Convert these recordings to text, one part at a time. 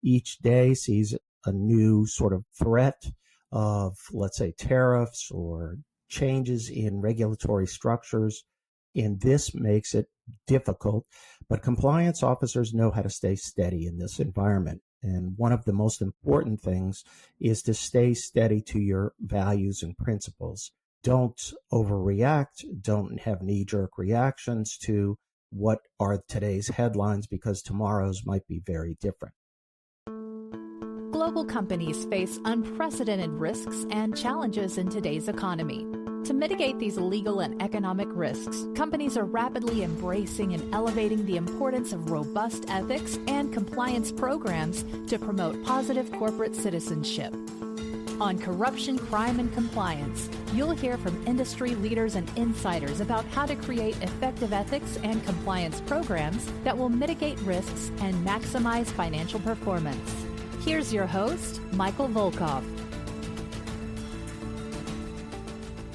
Each day sees a new sort of threat of, let's say, tariffs or changes in regulatory structures, and this makes it difficult. But compliance officers know how to stay steady in this environment. And one of the most important things is to stay steady to your values and principles. Don't overreact. Don't have knee-jerk reactions to what are today's headlines, because tomorrow's might be very different. Global companies face unprecedented risks and challenges in today's economy. To mitigate these legal and economic risks, companies are rapidly embracing and elevating the importance of robust ethics and compliance programs to promote positive corporate citizenship. On Corruption, Crime, and Compliance, you'll hear from industry leaders and insiders about how to create effective ethics and compliance programs that will mitigate risks and maximize financial performance. Here's your host, Michael Volkov.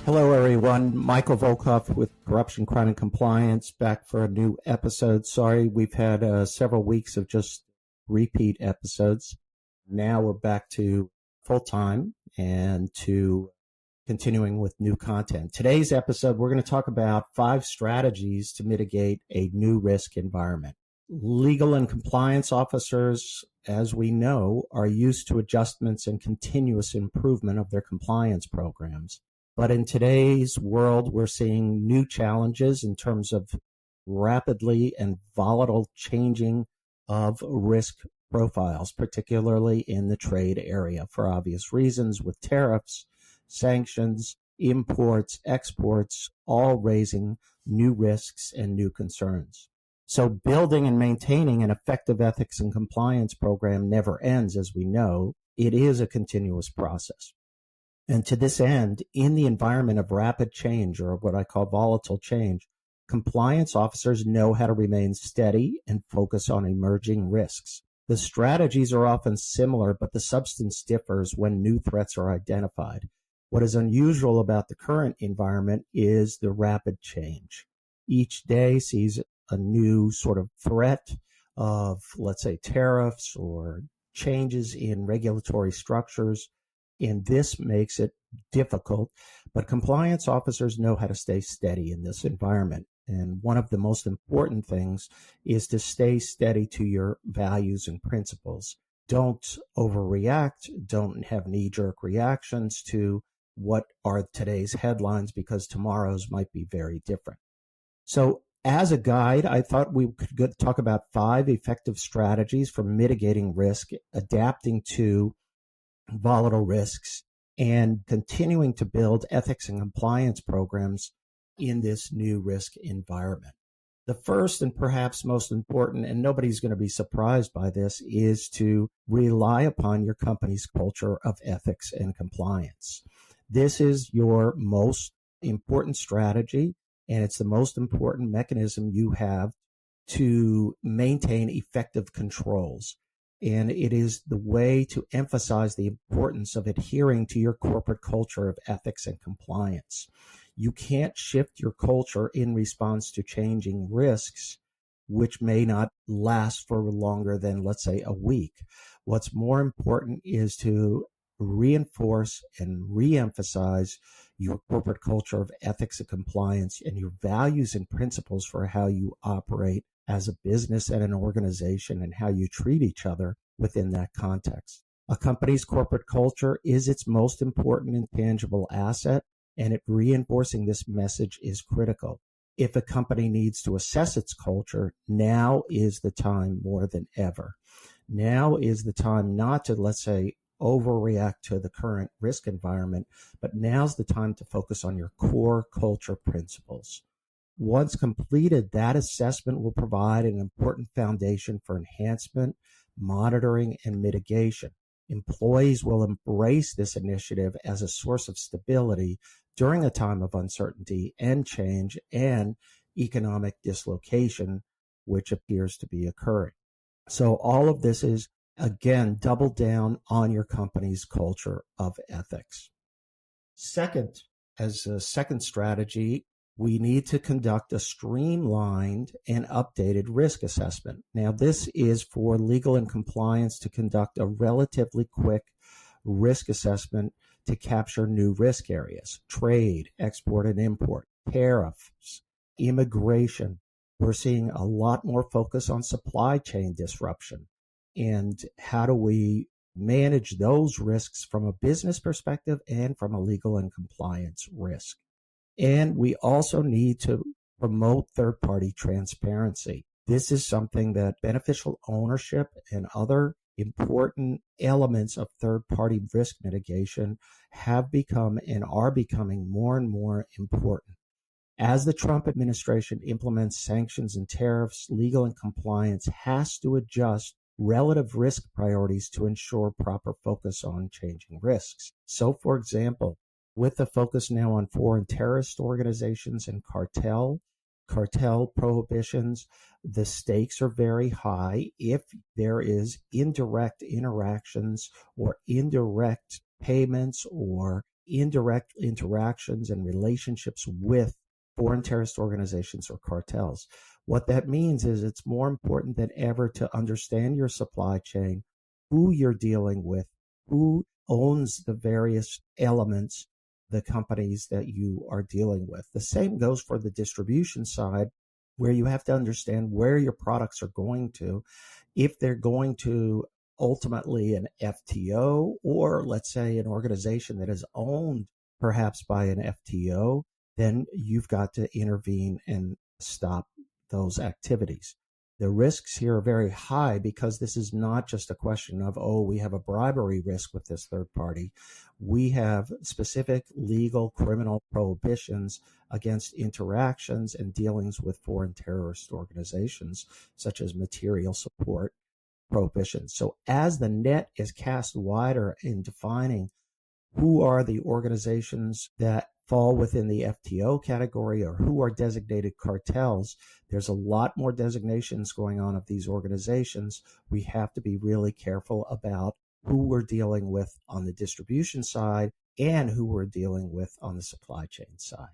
Hello, everyone. Michael Volkov with Corruption, Crime, and Compliance, back for a new episode. Sorry, we've had several weeks of just repeat episodes. Now we're back to full-time and to continuing with new content. Today's episode, we're going to talk about 5 strategies to mitigate a new risk environment. Legal and compliance officers, as we know, are used to adjustments and continuous improvement of their compliance programs. But in today's world, we're seeing new challenges in terms of rapidly and volatile changing of risk profiles, particularly in the trade area for obvious reasons, with tariffs, sanctions, imports, exports, all raising new risks and new concerns. So building and maintaining an effective ethics and compliance program never ends, as we know. It is a continuous process. And to this end, in the environment of rapid change, or what I call volatile change, compliance officers know how to remain steady and focus on emerging risks. The strategies are often similar, but the substance differs when new threats are identified. What is unusual about the current environment is the rapid change. Each day sees a new sort of threat of, let's say, tariffs or changes in regulatory structures, and this makes it difficult. But compliance officers know how to stay steady in this environment. And one of the most important things is to stay steady to your values and principles. Don't overreact. Don't have knee-jerk reactions to what are today's headlines, because tomorrow's might be very different. So as a guide, I thought we could talk about 5 effective strategies for mitigating risk, adapting to volatile risks, and continuing to build ethics and compliance programs in this new risk environment. The first and perhaps most important, and nobody's going to be surprised by this, is to rely upon your company's culture of ethics and compliance. This is your most important strategy, and it's the most important mechanism you have to maintain effective controls. And it is the way to emphasize the importance of adhering to your corporate culture of ethics and compliance. You can't shift your culture in response to changing risks, which may not last for longer than, let's say, a week. What's more important is to reinforce and reemphasize your corporate culture of ethics and compliance and your values and principles for how you operate as a business and an organization, and how you treat each other within that context. A company's corporate culture is its most important and tangible asset, and reinforcing this message is critical. If a company needs to assess its culture, now is the time more than ever. Now is the time not to, let's say, overreact to the current risk environment, but now's the time to focus on your core culture principles. Once completed, that assessment will provide an important foundation for enhancement, monitoring, and mitigation. Employees will embrace this initiative as a source of stability during a time of uncertainty and change and economic dislocation, which appears to be occurring. So all of this is, again, double down on your company's culture of ethics. Second, as a second strategy, we need to conduct a streamlined and updated risk assessment. Now, this is for legal and compliance to conduct a relatively quick risk assessment to capture new risk areas: trade, export and import, tariffs, immigration. We're seeing a lot more focus on supply chain disruption. And how do we manage those risks from a business perspective and from a legal and compliance risk? And we also need to promote third-party transparency. This is something that beneficial ownership and other important elements of third-party risk mitigation have become and are becoming more and more important. As the Trump administration implements sanctions and tariffs, legal and compliance has to adjust relative risk priorities to ensure proper focus on changing risks. So, for example, with the focus now on foreign terrorist organizations and cartel prohibitions, the stakes are very high. If there is indirect interactions or indirect payments or indirect interactions and relationships with foreign terrorist organizations or cartels, what that means is it's more important than ever to understand your supply chain, who you're dealing with, who owns the various elements, the companies that you are dealing with. The same goes for the distribution side, where you have to understand where your products are going to. If they're going to ultimately an FTO, or let's say an organization that is owned perhaps by an FTO, then you've got to intervene and stop those activities. The risks here are very high because this is not just a question of, oh, we have a bribery risk with this third party. We have specific legal criminal prohibitions against interactions and dealings with foreign terrorist organizations, such as material support prohibitions. So as the net is cast wider in defining who are the organizations that fall within the FTO category or who are designated cartels, there's a lot more designations going on of these organizations. We have to be really careful about who we're dealing with on the distribution side and who we're dealing with on the supply chain side.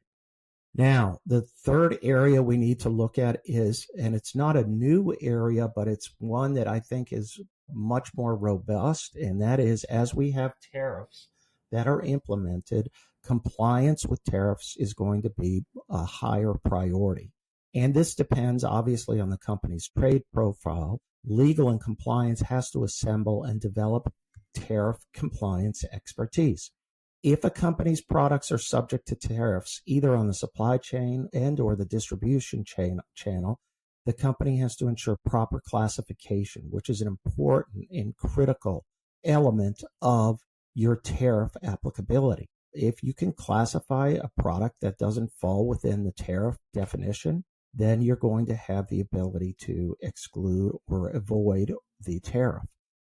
Now, the third area we need to look at is, and it's not a new area, but it's one that I think is much more robust, and that is, as we have tariffs that are implemented, compliance with tariffs is going to be a higher priority. And this depends obviously on the company's trade profile. Legal and compliance has to assemble and develop tariff compliance expertise. If a company's products are subject to tariffs, either on the supply chain and or the distribution channel, the company has to ensure proper classification, which is an important and critical element of your tariff applicability. If you can classify a product that doesn't fall within the tariff definition, then you're going to have the ability to exclude or avoid the tariff.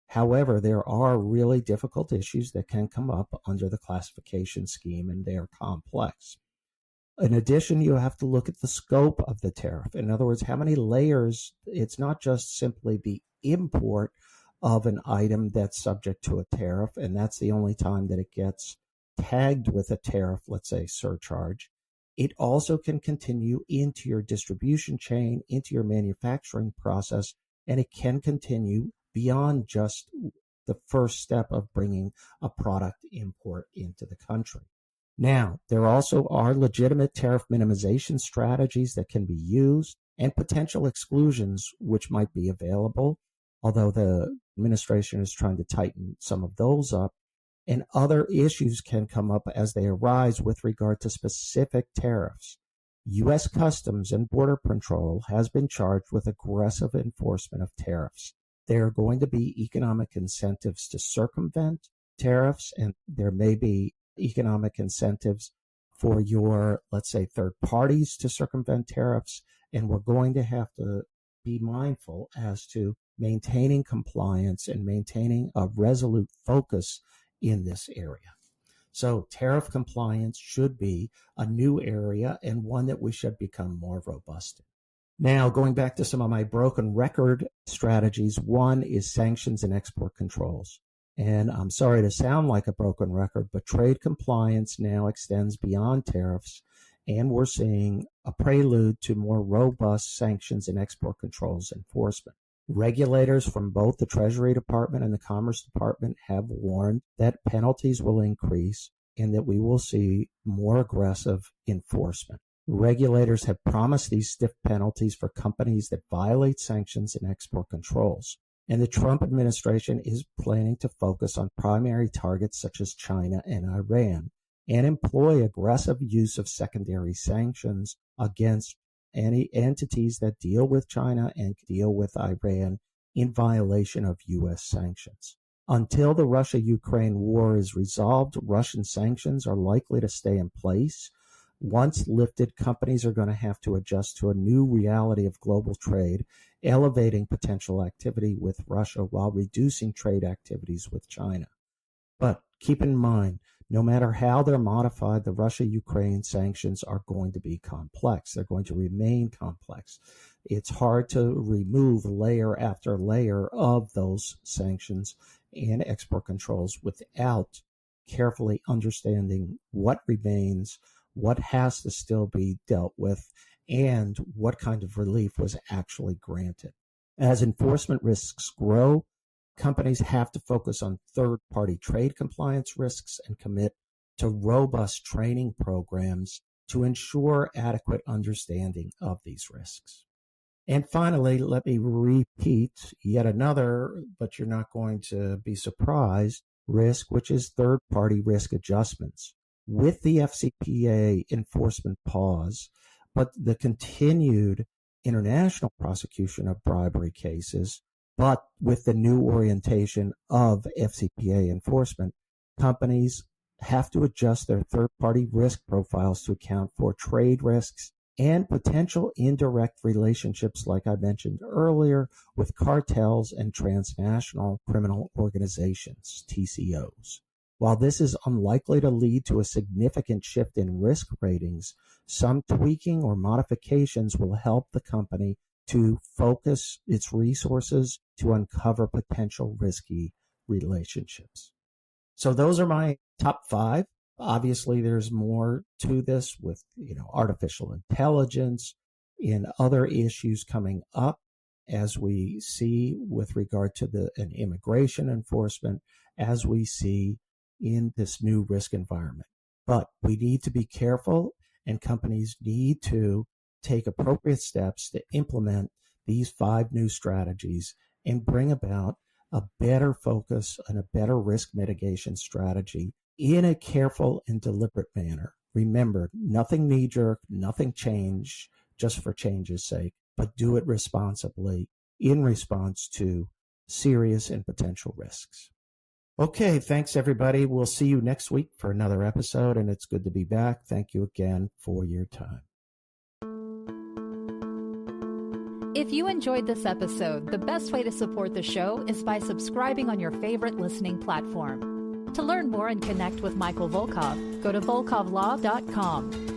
However, there are really difficult issues that can come up under the classification scheme, and they are complex. In addition, you have to look at the scope of the tariff. In other words, how many layers. It's not just simply the import of an item that's subject to a tariff, and that's the only time that it gets tagged with a tariff, let's say surcharge. It also can continue into your distribution chain, into your manufacturing process, and it can continue beyond just the first step of bringing a product import into the country. Now, there also are legitimate tariff minimization strategies that can be used and potential exclusions which might be available, although the administration is trying to tighten some of those up. And other issues can come up as they arise with regard to specific tariffs. U.S. Customs and Border Patrol has been charged with aggressive enforcement of tariffs. There are going to be economic incentives to circumvent tariffs, and there may be economic incentives for your, let's say, third parties to circumvent tariffs, and we're going to have to be mindful as to maintaining compliance and maintaining a resolute focus in this area. So tariff compliance should be a new area and one that we should become more robust in. Now, going back to some of my broken record strategies, one is sanctions and export controls. And I'm sorry to sound like a broken record, but trade compliance now extends beyond tariffs and we're seeing a prelude to more robust sanctions and export controls enforcement. Regulators from both the Treasury Department and the Commerce Department have warned that penalties will increase and that we will see more aggressive enforcement. Regulators have promised these stiff penalties for companies that violate sanctions and export controls. And the Trump administration is planning to focus on primary targets such as China and Iran and employ aggressive use of secondary sanctions against any entities that deal with China and deal with Iran in violation of U.S. sanctions. Until the Russia-Ukraine war is resolved, Russian sanctions are likely to stay in place. Once lifted, companies are going to have to adjust to a new reality of global trade, elevating potential activity with Russia while reducing trade activities with China. But keep in mind, no matter how they're modified, the Russia-Ukraine sanctions are going to be complex. They're going to remain complex. It's hard to remove layer after layer of those sanctions and export controls without carefully understanding what remains, what has to still be dealt with, and what kind of relief was actually granted. As enforcement risks grow, companies have to focus on third-party trade compliance risks and commit to robust training programs to ensure adequate understanding of these risks. And finally, let me repeat yet another, but you're not going to be surprised, risk, which is third-party risk adjustments. With the FCPA enforcement pause, but the continued international prosecution of bribery cases, but with the new orientation of FCPA enforcement, companies have to adjust their third-party risk profiles to account for trade risks and potential indirect relationships, like I mentioned earlier, with cartels and transnational criminal organizations, TCOs. While this is unlikely to lead to a significant shift in risk ratings, some tweaking or modifications will help the company to focus its resources to uncover potential risky relationships. So those are my top 5. Obviously, there's more to this with, artificial intelligence and other issues coming up as we see with regard to an immigration enforcement, as we see in this new risk environment. But we need to be careful, and companies need to take appropriate steps to implement these 5 new strategies and bring about a better focus and a better risk mitigation strategy in a careful and deliberate manner. Remember, nothing knee-jerk, nothing change just for change's sake, but do it responsibly in response to serious and potential risks. Okay, thanks everybody. We'll see you next week for another episode, and it's good to be back. Thank you again for your time. If you enjoyed this episode, the best way to support the show is by subscribing on your favorite listening platform. To learn more and connect with Michael Volkov, go to volkovlaw.com.